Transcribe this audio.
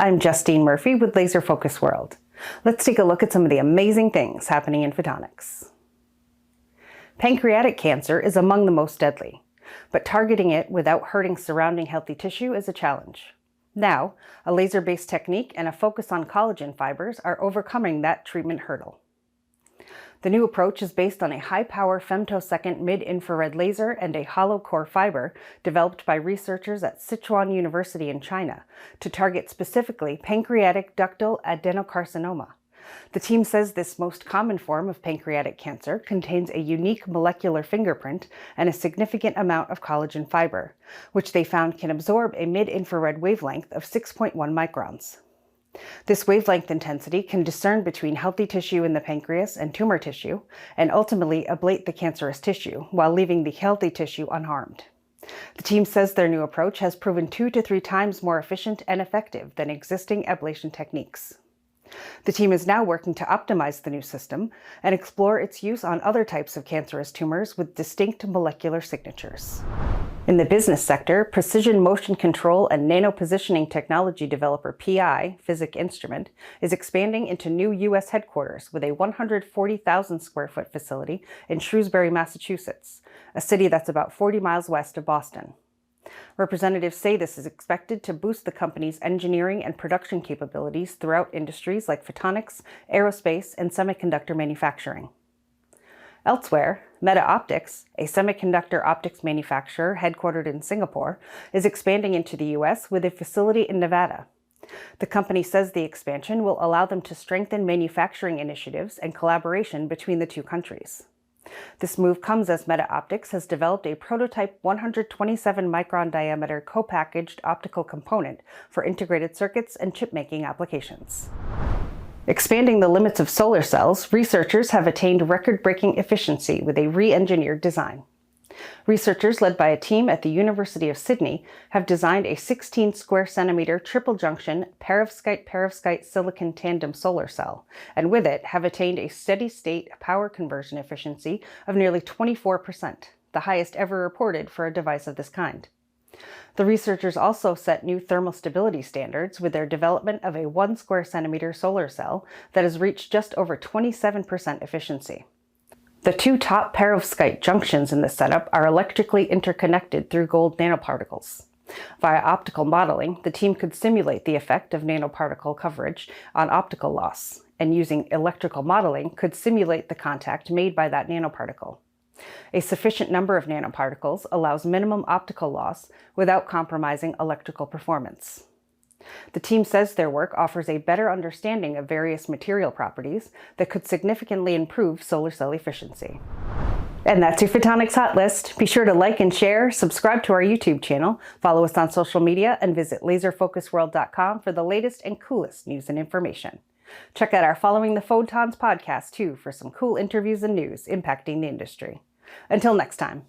I'm Justine Murphy with Laser Focus World. Let's take a look at some of the amazing things happening in photonics. Pancreatic cancer is among the most deadly, but targeting it without hurting surrounding healthy tissue is a challenge. Now, a laser-based technique and a focus on collagen fibers are overcoming that treatment hurdle. The new approach is based on a high-power femtosecond mid-infrared laser and a hollow core fiber developed by researchers at Sichuan University in China to target specifically pancreatic ductal adenocarcinoma. The team says this most common form of pancreatic cancer contains a unique molecular fingerprint and a significant amount of collagen fiber, which they found can absorb a mid-infrared wavelength of 6.1 microns. This wavelength intensity can discern between healthy tissue in the pancreas and tumor tissue, and ultimately ablate the cancerous tissue while leaving the healthy tissue unharmed. The team says their new approach has proven 2 to 3 times more efficient and effective than existing ablation techniques. The team is now working to optimize the new system and explore its use on other types of cancerous tumors with distinct molecular signatures. In the business sector, precision motion control and nanopositioning technology developer PI, Physik Instrumente, is expanding into new U.S. headquarters with a 140,000 square foot facility in Shrewsbury, Massachusetts, a city that's about 40 miles west of Boston. Representatives say this is expected to boost the company's engineering and production capabilities throughout industries like photonics, aerospace, and semiconductor manufacturing. Elsewhere, MetaOptics, a semiconductor optics manufacturer headquartered in Singapore, is expanding into the U.S. with a facility in Nevada. The company says the expansion will allow them to strengthen manufacturing initiatives and collaboration between the two countries. This move comes as MetaOptics has developed a prototype 127-micron diameter co-packaged optical component for integrated circuits and chip-making applications. Expanding the limits of solar cells, researchers have attained record-breaking efficiency with a re-engineered design. Researchers led by a team at the University of Sydney have designed a 16 square centimeter triple-junction perovskite silicon tandem solar cell, and with it have attained a steady-state power conversion efficiency of nearly 24%, the highest ever reported for a device of this kind. The researchers also set new thermal stability standards with their development of a 1 square centimeter solar cell that has reached just over 27% efficiency. The 2 top perovskite junctions in this setup are electrically interconnected through gold nanoparticles. Via optical modeling, the team could simulate the effect of nanoparticle coverage on optical loss, and using electrical modeling could simulate the contact made by that nanoparticle. A sufficient number of nanoparticles allows minimum optical loss without compromising electrical performance. The team says their work offers a better understanding of various material properties that could significantly improve solar cell efficiency. And that's your Photonics Hot List. Be sure to like and share, subscribe to our YouTube channel, follow us on social media, and visit laserfocusworld.com for the latest and coolest news and information. Check out our Following the Photons podcast, too, for some cool interviews and news impacting the industry. Until next time.